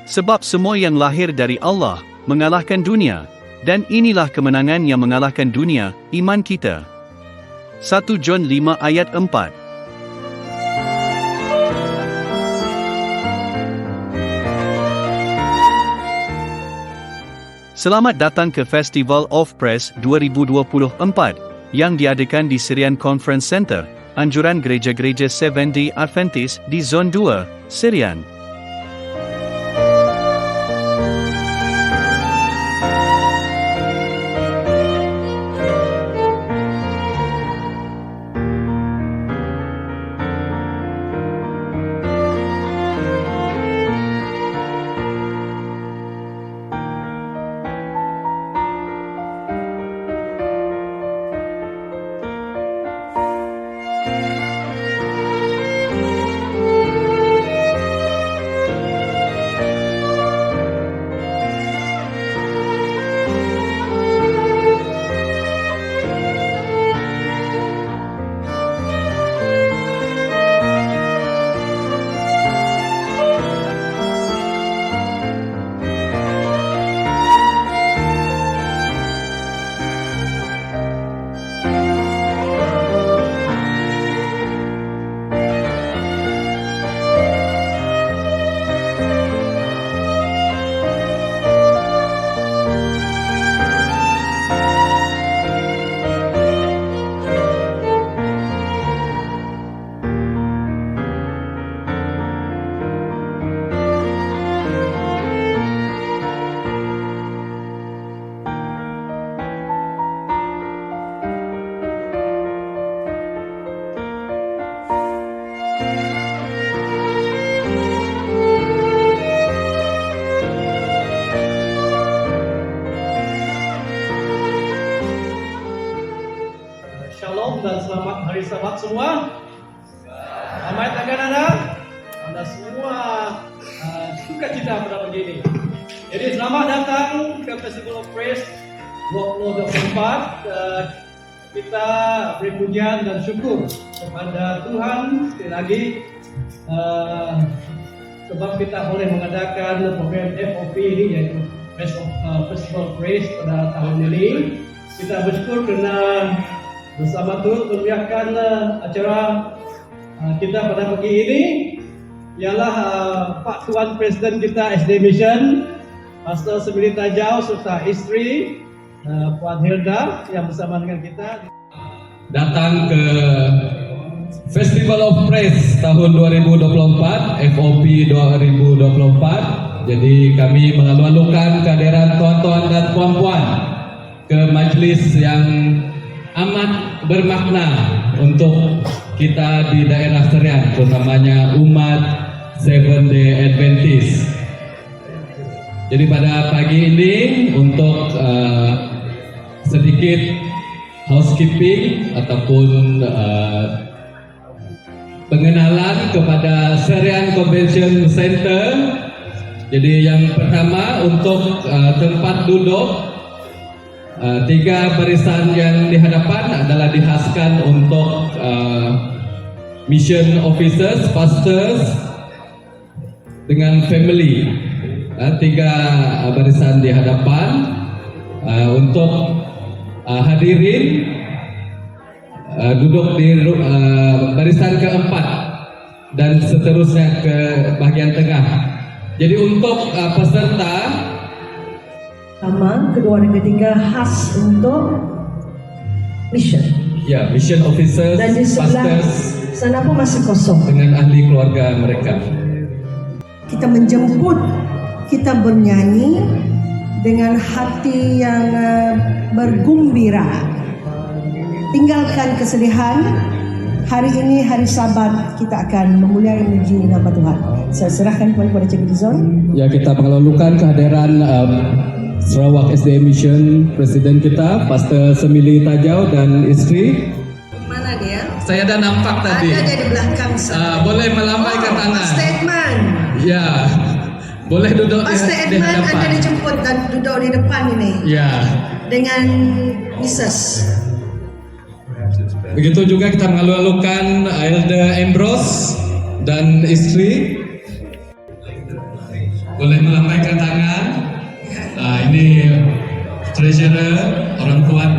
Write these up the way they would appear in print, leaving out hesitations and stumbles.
Sebab semua yang lahir dari Allah mengalahkan dunia, dan inilah kemenangan yang mengalahkan dunia, iman kita. 1 John 5 ayat 4. Selamat datang ke Festival of Praise 2024 yang diadakan di Syrian Conference Center, anjuran gereja-gereja Seventh-day Adventist di Zon 2, Syrian. Shalom dan selamat hari Sabat semua. Selamat tangan Anda semua suka cita pada pagi ini. Jadi selamat datang ke Festival of Praise 2024. Kita beri pujian dan syukur kepada Tuhan sekali lagi sebab kita boleh mengadakan program FOP ini, yaitu Festival of Praise pada tahun ini. Kita bersyukur kerana bersama Tuhan membiarkan acara kita pada pagi ini ialah Pak Tuan Presiden kita SD Mission, Pastor Semili Tajau serta isteri Puan Hilda yang bersama dengan kita. Datang ke Festival of Praise tahun 2024, FOP 2024. Jadi kami mengalu-alukan kehadiran tuan-tuan dan puan-puan ke majlis yang amat bermakna untuk kita di daerah Serian, terutamanya umat Seventh-day Adventist. Jadi pada pagi ini untuk sedikit housekeeping ataupun pengenalan kepada Serian Convention Center. Jadi yang pertama untuk tempat duduk, 3 barisan yang di hadapan adalah dihaskan untuk mission officers, pastors dengan family. 3 barisan di hadapan untuk hadirin duduk di barisan keempat dan seterusnya ke bahagian tengah. Jadi untuk peserta pertama, kedua dan ketiga khas untuk mission. Ya, mission officers, dan di sebelah pastors sana pun masih kosong. dengan ahli keluarga mereka. Kita menjemput, kita bernyanyi dengan hati yang bergembira. Tinggalkan kesedihan. Hari ini hari Sabat, kita akan memuliakan memuji nama Tuhan. Saya serahkan kepada Cik Dizon. Ya, kita mengalu-alukan kehadiran Sarawak SDA Mission Presiden kita, Pastor Semili Tajau dan isteri. Mana dia? Saya dah nampak tadi. Ada dia di belakang sana. Boleh melambaikan tangan. Pastor Edman. Ya, boleh duduk Pastor di Edman hadapan. Anda dijemput dan duduk di depan ini. Ya. Dengan Mrs. Begitu juga kita mengalu-alukan Elder Ambrose dan isteri. boleh melambaikan tangan. Ini treasurer, orang kuat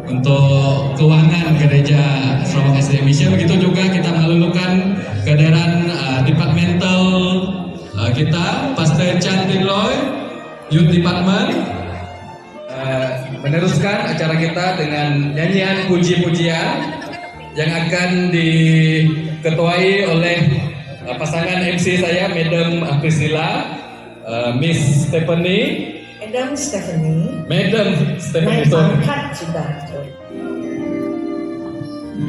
untuk keuangan gereja Sarawak SDA Mission. Begitu juga kita melulukan kehadiran departemental kita, Pastor Chan Tin Loy, Youth Department. Meneruskan acara kita dengan nyanyian puji-pujian yang akan diketuai oleh pasangan MC saya, Madam Priscilla, Miss Stephanie. Madam Stephanie. Madam Stephanie. Naik pangkat sudah.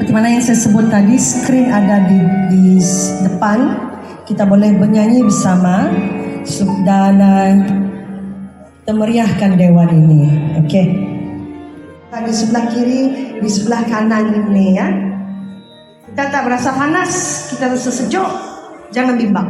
Bagaimana yang saya sebut tadi, skrin ada di depan. Kita boleh bernyanyi bersama dan kita meriahkan dewan ini. Okey. Di sebelah kiri, di sebelah kanan ini ya. Kita tak berasa panas, kita rasa sejuk. Jangan bimbang.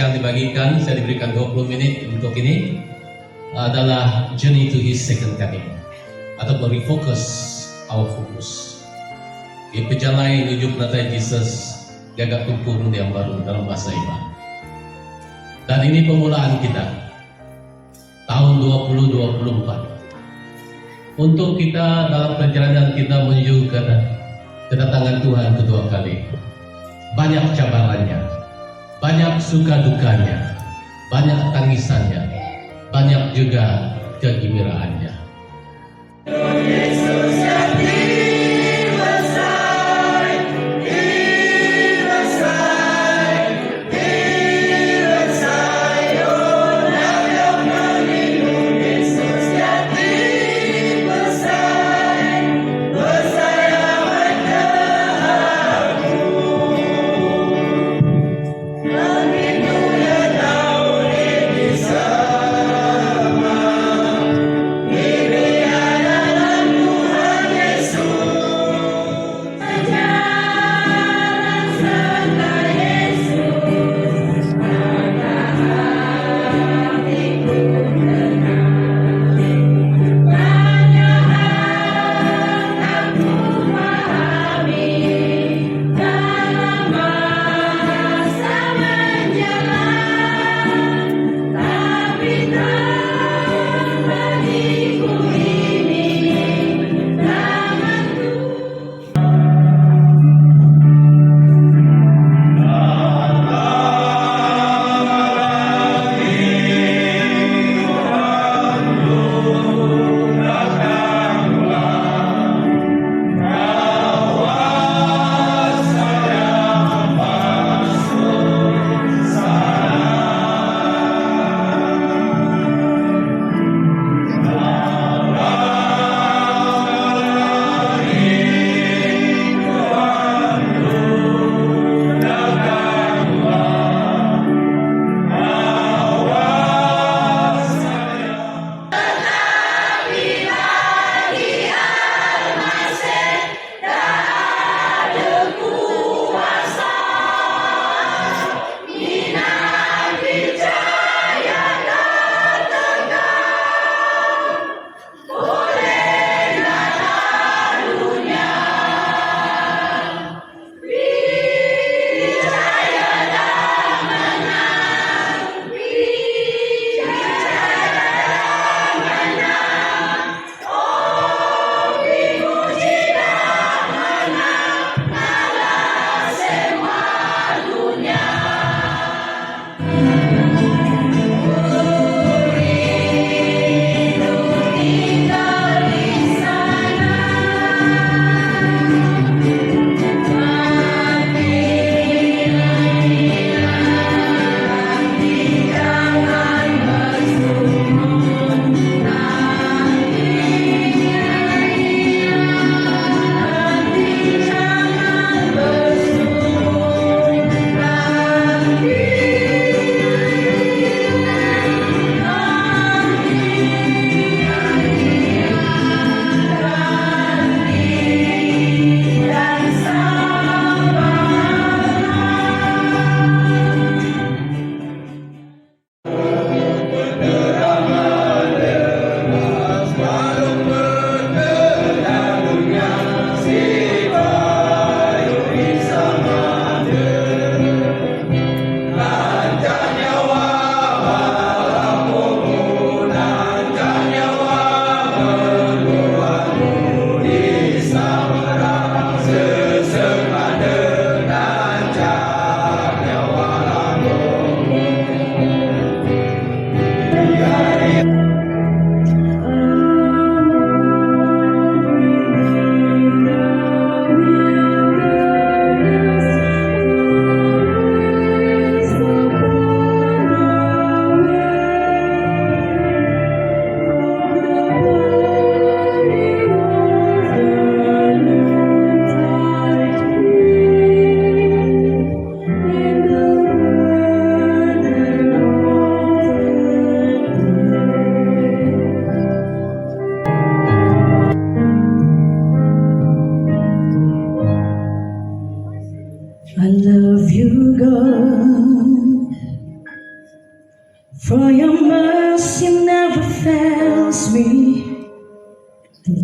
spesial dibagikan, saya diberikan 20 menit untuk ini, adalah Journey to His Second Coming, atau refocus our focus. Perjalanan menuju penataan Yesus gagak tumpul yang baru dalam bahasa iman. Dan ini pemulaan kita tahun 2024 untuk kita dalam perjalanan kita menuju kedatangan Tuhan kedua kali. Banyak cabarannya, banyak suka dukanya, banyak tangisannya, banyak juga kegembiraannya.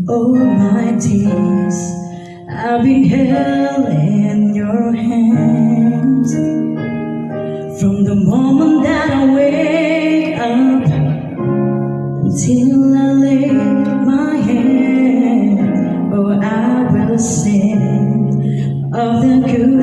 All my days I've been held in your hands. From the moment that I wake up until I lay my head, oh, I will sing of the good